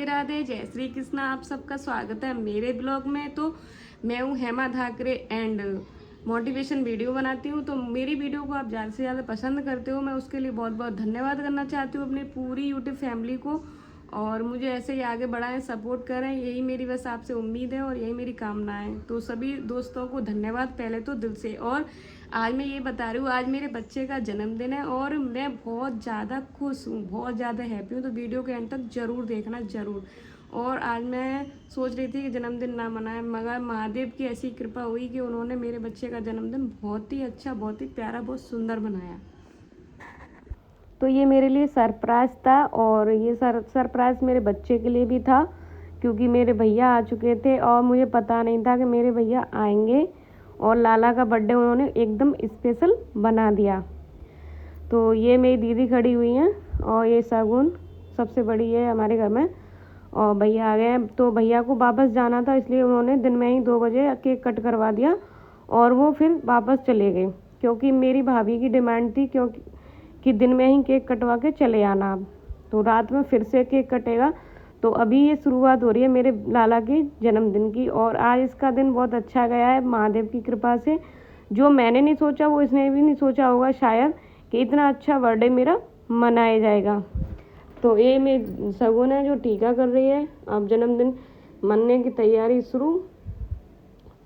राधे जय श्री कृष्णा। आप सबका स्वागत है मेरे ब्लॉग में। तो मैं हूँ Hema Dhakre and motivation video बनाती हूँ। तो मेरी वीडियो को आप ज़्यादा से ज़्यादा पसंद करते हो, मैं उसके लिए बहुत बहुत धन्यवाद करना चाहती हूँ अपनी पूरी यूट्यूब फैमिली को। और मुझे ऐसे ही आगे बढ़ाएं, सपोर्ट करें, यही मेरी बस आपसे उम्मीद है और यही मेरी कामना है। तो सभी दोस्तों को धन्यवाद पहले तो दिल से। और आज मैं ये बता रही हूँ, आज मेरे बच्चे का जन्मदिन है और मैं बहुत ज़्यादा खुश हूँ, बहुत ज़्यादा हैप्पी हूँ। तो वीडियो के एंड तक ज़रूर देखना, ज़रूर। और आज मैं सोच रही थी कि जन्मदिन ना मनाए, मगर महादेव की ऐसी कृपा हुई कि उन्होंने मेरे बच्चे का जन्मदिन बहुत ही अच्छा, बहुत ही प्यारा, बहुत सुंदर बनाया। तो ये मेरे लिए सरप्राइज़ था और ये सरप्राइज़ मेरे बच्चे के लिए भी था, क्योंकि मेरे भैया आ चुके थे और मुझे पता नहीं था कि मेरे भैया आएंगे। और लाला का बर्थडे उन्होंने एकदम स्पेशल बना दिया। तो ये मेरी दीदी खड़ी हुई हैं और ये शगुन सबसे बड़ी है हमारे घर में। और भैया आ गए हैं। तो भैया को वापस जाना था, इसलिए उन्होंने दिन में ही 2 बजे केक कट करवा दिया और वो फिर वापस चले गए, क्योंकि मेरी भाभी की डिमांड थी क्योंकि कि दिन में ही केक कटवा के चले आना। अब तो रात में फिर से केक कटेगा। तो अभी ये शुरुआत हो रही है मेरे लाला के जन्मदिन की। और आज इसका दिन बहुत अच्छा गया है महादेव की कृपा से। जो मैंने नहीं सोचा वो इसने भी नहीं सोचा होगा शायद, कि इतना अच्छा बर्थडे मेरा मनाया जाएगा। तो ये मेरी शगुन है जो टीका कर रही है। अब जन्मदिन मनने की तैयारी शुरू।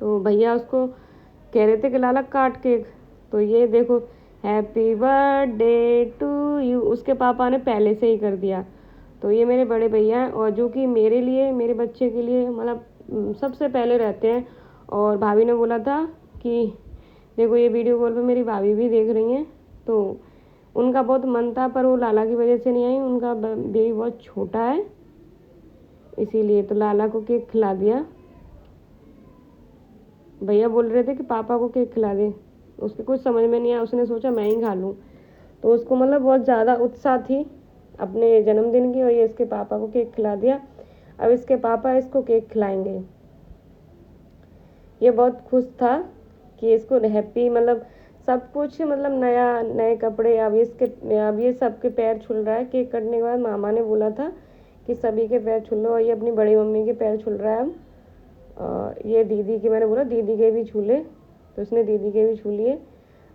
तो भैया उसको कह रहे थे कि लाला काट केक। तो ये देखो, हैप्पी बर्थडे टू यू, उसके पापा ने पहले से ही कर दिया। तो ये मेरे बड़े भैया हैं और जो कि मेरे लिए, मेरे बच्चे के लिए मतलब सबसे पहले रहते हैं। और भाभी ने बोला था कि देखो, ये वीडियो कॉल पे मेरी भाभी भी देख रही हैं। तो उनका बहुत मन था, पर वो लाला की वजह से नहीं आई। उनका बेबी बहुत छोटा है, इसीलिए। तो लाला को केक खिला दिया। भैया बोल रहे थे कि पापा को केक खिला दे, उसके कुछ समझ में नहीं आया, उसने सोचा मैं ही खा लूँ। तो उसको मतलब बहुत ज़्यादा उत्साह थी अपने जन्मदिन की, और ये इसके पापा को केक खिला दिया। अब इसके पापा इसको केक खिलाएंगे। ये बहुत खुश था कि इसको हैप्पी, मतलब सब कुछ, मतलब नया, नए कपड़े। अब ये सबके पैर छूल रहा है। केक कटने के बाद मामा ने बोला था कि सभी के पैर छूल लो, और ये अपनी बड़ी मम्मी के पैर छूल रहा है अब। ये दीदी के, मैंने बोला दीदी के भी छूले, तो इसने दीदी के भी छू लिए।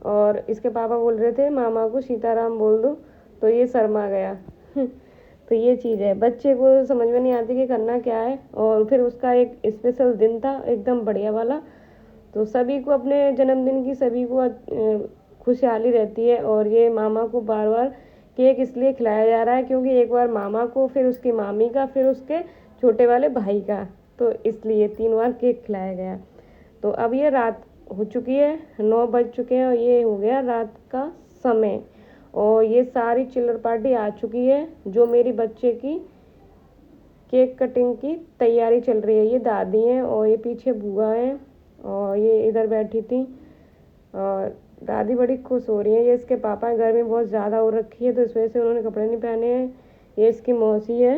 और इसके पापा बोल रहे थे मामा को सीताराम बोल दो, तो ये शर्मा गया। तो ये चीज़ है, बच्चे को समझ में नहीं आती कि करना क्या है। और फिर उसका एक स्पेशल दिन था एकदम बढ़िया वाला। तो सभी को अपने जन्मदिन की, सभी को खुशहाली रहती है। और ये मामा को बार बार केक इसलिए खिलाया जा रहा है क्योंकि एक बार मामा को, फिर उसकी मामी का, फिर उसके छोटे वाले भाई का, तो इसलिए 3 बार केक खिलाया गया। तो अब ये रात हो चुकी है, 9 बज चुके हैं और ये हो गया रात का समय। और ये सारी चिल्लर पार्टी आ चुकी है, जो मेरी बच्चे की केक कटिंग की तैयारी चल रही है। ये दादी हैं और ये पीछे बुआ हैं और ये इधर बैठी थी। और दादी बड़ी खुश हो रही है। ये इसके पापा घर में बहुत ज़्यादा हो रखी है, तो इस वजह से उन्होंने कपड़े नहीं पहने हैं। ये इसकी मौसी है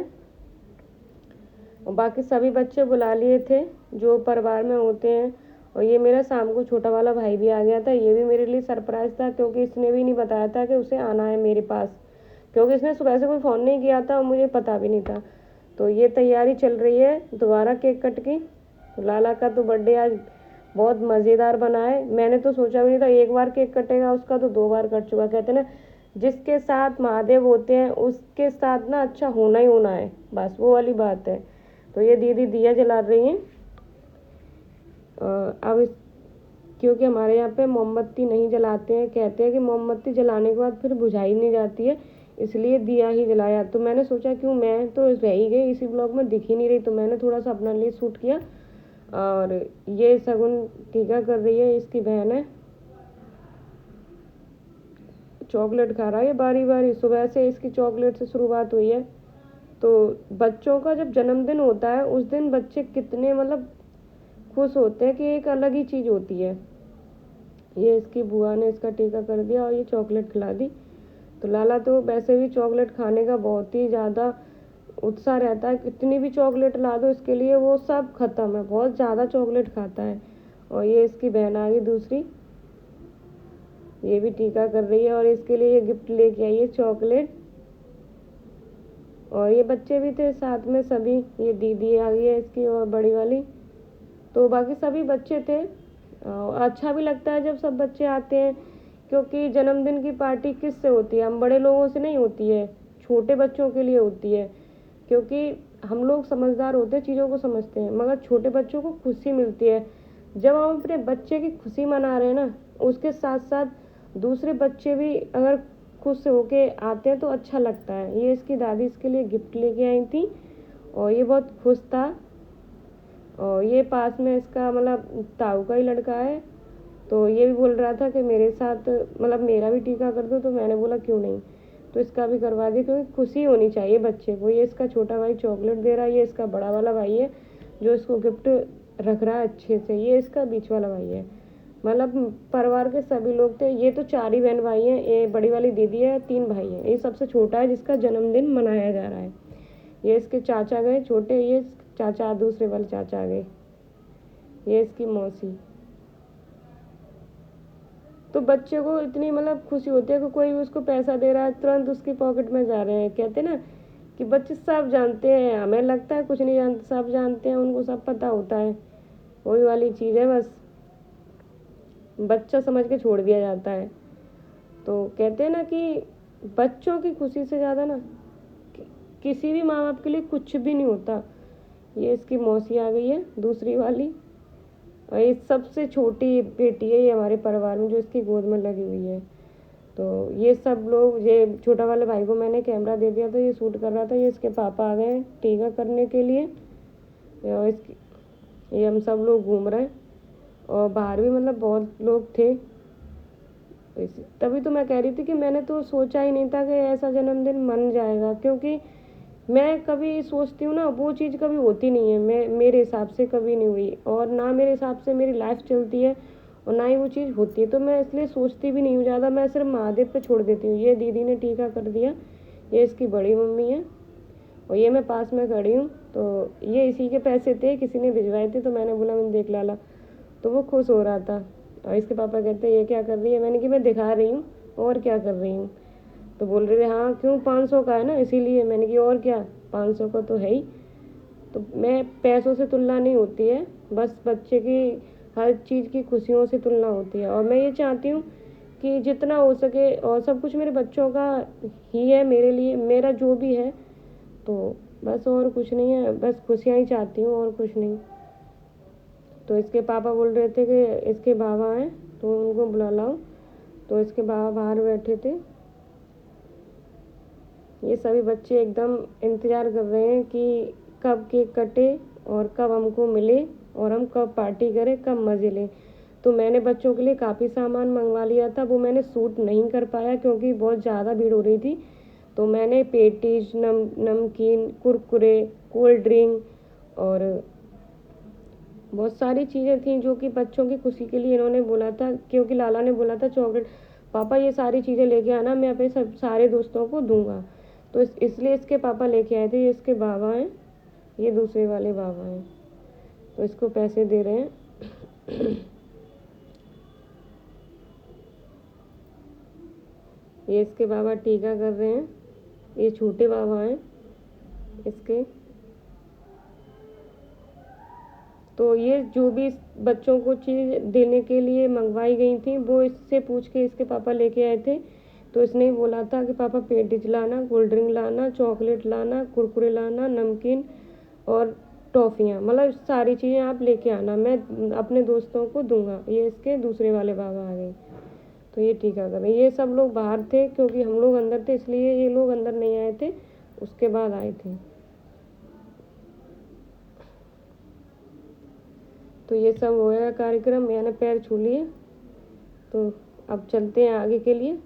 और बाकी सभी बच्चे बुला लिए थे जो परिवार में होते हैं। और ये मेरा शाम को छोटा वाला भाई भी आ गया था। ये भी मेरे लिए सरप्राइज़ था, क्योंकि इसने भी नहीं बताया था कि उसे आना है मेरे पास, क्योंकि इसने सुबह से कोई फ़ोन नहीं किया था और मुझे पता भी नहीं था। तो ये तैयारी चल रही है दोबारा केक कट की। तो लाला का तो बर्थडे आज बहुत मज़ेदार बना है। मैंने तो सोचा भी नहीं था एक बार केक कटेगा, उसका तो 2 बार कट चुका। कहते ना, जिसके साथ महादेव होते हैं उसके साथ ना अच्छा होना ही होना है, बस वो वाली बात है। तो ये दीदी दिया जला रही हैं। अब क्योंकि हमारे यहाँ पे मोमबत्ती नहीं जलाते हैं, कहते हैं कि मोमबत्ती जलाने के बाद फिर बुझाई नहीं जाती है, इसलिए दिया ही जलाया। तो मैंने सोचा क्यों, मैं तो रह ही गई इसी ब्लॉग में, दिख ही नहीं रही, तो मैंने थोड़ा सा अपने लिए शूट किया। और ये शगुन टीका कर रही है, इसकी बहन है, चॉकलेट खा रहा है ये बारी बारी। सुबह से इसकी चॉकलेट से शुरुआत हुई है। तो बच्चों का जब जन्मदिन होता है उस दिन बच्चे कितने मतलब खुश होते हैं कि एक अलग ही चीज़ होती है। ये इसकी बुआ ने इसका टीका कर दिया और ये चॉकलेट खिला दी। तो लाला तो वैसे भी चॉकलेट खाने का बहुत ही ज़्यादा उत्साह रहता है, कितनी भी चॉकलेट ला दो इसके लिए वो सब ख़त्म है, बहुत ज़्यादा चॉकलेट खाता है। और ये इसकी बहन आ गई दूसरी, ये भी टीका कर रही है और इसके लिए ये गिफ्ट लेके आई है चॉकलेट। और ये बच्चे भी थे साथ में सभी, ये दीदी आ गई है इसकी और बड़ी वाली, तो बाकी सभी बच्चे थे। अच्छा भी लगता है जब सब बच्चे आते हैं, क्योंकि जन्मदिन की पार्टी किससे होती है, हम बड़े लोगों से नहीं होती है, छोटे बच्चों के लिए होती है। क्योंकि हम लोग समझदार होते हैं, चीज़ों को समझते हैं, मगर छोटे बच्चों को खुशी मिलती है। जब हम अपने बच्चे की खुशी मना रहे हैं ना, उसके साथ साथ दूसरे बच्चे भी अगर खुश होके आते हैं तो अच्छा लगता है। ये इसकी दादी इसके लिए गिफ्ट लेके आई थी और ये बहुत खुश था। और ये पास में इसका मतलब ताऊ का ही लड़का है, तो ये भी बोल रहा था कि मेरे साथ मतलब मेरा भी टीका कर दो, तो मैंने बोला क्यों नहीं, तो इसका भी करवा दिया, क्योंकि खुशी होनी चाहिए बच्चे को। ये इसका छोटा भाई चॉकलेट दे रहा है, ये इसका बड़ा वाला भाई है जो इसको गिफ्ट रख रहा है अच्छे से, ये इसका बीच वाला भाई है। मतलब परिवार के सभी लोग थे। ये तो 4 ही बहन भाई हैं, ये बड़ी वाली दीदी है, 3 भाई हैं, ये सबसे छोटा है जिसका जन्मदिन मनाया जा रहा है। ये इसके चाचा गए छोटे, ये चाचा दूसरे वाले चाचा गए, ये इसकी मौसी। तो बच्चे को इतनी मतलब खुशी होती है कि कोई भी उसको पैसा दे रहा है तुरंत उसकी पॉकेट में जा रहे हैं। कहते ना कि बच्चे सब जानते हैं, हमें लगता है कुछ नहीं जानते, सब जानते हैं, उनको सब पता होता है। वही वाली चीज़ है, बस बच्चा समझ के छोड़ दिया जाता है। तो कहते हैं ना कि बच्चों की खुशी से ज़्यादा ना किसी भी माँ बाप के लिए कुछ भी नहीं होता। ये इसकी मौसी आ गई है दूसरी वाली, और ये सबसे छोटी बेटी है ये हमारे परिवार में जो इसकी गोद में लगी हुई है। तो ये सब लोग, ये छोटा वाले भाई को मैंने कैमरा दे दिया था, ये शूट कर रहा था। ये इसके पापा आ गए हैं टीका करने के लिए, और ये हम सब लोग घूम रहे हैं, और बाहर भी मतलब बहुत लोग थे। तभी तो मैं कह रही थी कि मैंने तो सोचा ही नहीं था कि ऐसा जन्मदिन मन जाएगा, क्योंकि मैं कभी सोचती हूँ ना वो चीज़ कभी होती नहीं है, मेरे हिसाब से कभी नहीं हुई, और ना मेरे हिसाब से मेरी लाइफ चलती है, और ना ही वो चीज़ होती है। तो मैं इसलिए सोचती भी नहीं हूँ ज़्यादा, मैं सिर्फ महादेव पे छोड़ देती हूँ। ये दीदी ने टीका कर दिया, ये इसकी बड़ी मम्मी है, और ये मैं पास में खड़ी हूँ। तो ये इसी के पैसे थे, किसी ने भिजवाए थे, तो मैंने बोला मैंने देख लाला, तो वो खुश हो रहा था। और इसके पापा कहते ये क्या कर रही है, मैंने कि मैं दिखा रही हूँ और क्या कर रही हूँ। तो बोल रहे थे हाँ क्यों, 500 का है ना इसीलिए। मैंने कि और क्या, 500 का तो है ही। तो मैं पैसों से तुलना नहीं होती है, बस बच्चे की हर चीज़ की खुशियों से तुलना होती है। और मैं ये चाहती हूँ कि जितना हो सके, और सब कुछ मेरे बच्चों का ही है मेरे लिए, मेरा जो भी है, तो बस और कुछ नहीं है, बस खुशियाँ ही चाहती हूँ और कुछ नहीं। तो इसके पापा बोल रहे थे कि इसके बाबा हैं तो उनको बुला लाओ, तो इसके बाबा बाहर बैठे थे। ये सभी बच्चे एकदम इंतज़ार कर रहे हैं कि कब केक कटे और कब हमको मिले और हम कब पार्टी करें, कब मज़े लें। तो मैंने बच्चों के लिए काफ़ी सामान मंगवा लिया था, वो मैंने शूट नहीं कर पाया क्योंकि बहुत ज़्यादा भीड़ हो रही थी। तो मैंने पेटीज, नमकीन, कुरकुरे, कोल्ड ड्रिंक और बहुत सारी चीज़ें थी जो कि बच्चों की खुशी के लिए इन्होंने बोला था, क्योंकि लाला ने बोला था चॉकलेट, पापा ये सारी चीज़ें लेके आना, मैं अपने सब सारे दोस्तों को दूंगा। तो इसलिए इसके पापा लेके आए थे। ये इसके बाबा हैं, ये दूसरे वाले बाबा हैं, तो इसको पैसे दे रहे हैं। ये इसके बाबा टीका कर रहे हैं, ये छोटे बाबा हैं इसके। तो ये जो भी बच्चों को चीज़ देने के लिए मंगवाई गई थी वो इससे पूछ के इसके पापा लेके आए थे। तो इसने बोला था कि पापा पेटीज लाना, कोल्ड ड्रिंक लाना, चॉकलेट लाना, कुरकुरे लाना, नमकीन और टॉफ़ियाँ, मतलब सारी चीज़ें आप लेके आना, मैं अपने दोस्तों को दूंगा। ये इसके दूसरे वाले बाबा आ गए, तो ये टीका कर रहे। ये सब लोग बाहर थे क्योंकि हम लोग अंदर थे, इसलिए ये लोग अंदर नहीं आए थे, उसके बाद आए थे। तो ये सब हो गया कार्यक्रम, मैंने पैर छू लिए, तो अब चलते हैं आगे के लिए।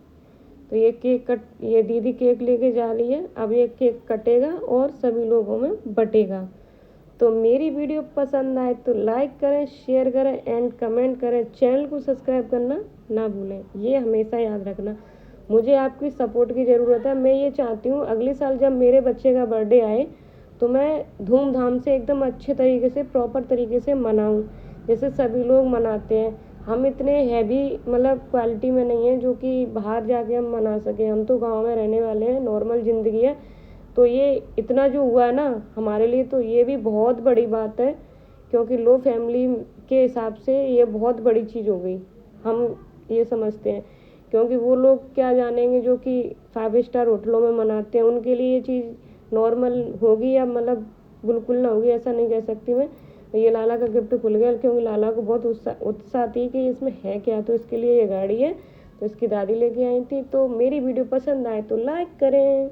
तो ये दीदी केक लेके जा रही है, अब ये केक कटेगा और सभी लोगों में बटेगा। तो मेरी वीडियो पसंद आए तो लाइक करें, शेयर करें एंड कमेंट करें। चैनल को सब्सक्राइब करना ना भूलें, ये हमेशा याद रखना। मुझे आपकी सपोर्ट की ज़रूरत है। मैं ये चाहती हूँ अगले साल जब मेरे बच्चे का बर्थडे आए तो मैं धूमधाम से एकदम अच्छे तरीके से, प्रॉपर तरीके से मनाऊँ, जैसे सभी लोग मनाते हैं। हम इतने हैवी मतलब क्वालिटी में नहीं है जो कि बाहर जाके हम मना सकें। हम तो गांव में रहने वाले हैं, नॉर्मल ज़िंदगी है, तो ये इतना जो हुआ है ना हमारे लिए, तो ये भी बहुत बड़ी बात है, क्योंकि लो फैमिली के हिसाब से ये बहुत बड़ी चीज़ हो गई, हम ये समझते हैं। क्योंकि वो लोग क्या जानेंगे जो कि 5 स्टार होटलों में मनाते हैं, उनके लिए ये चीज़ नॉर्मल होगी या मतलब बिल्कुल ना होगी, ऐसा नहीं कह सकती मैं। ये लाला का गिफ्ट खुल गया, क्योंकि लाला को बहुत उत्साह थी कि इसमें है क्या, तो इसके लिए ये गाड़ी है, तो इसकी दादी लेके आई थी। तो मेरी वीडियो पसंद आए तो लाइक करें।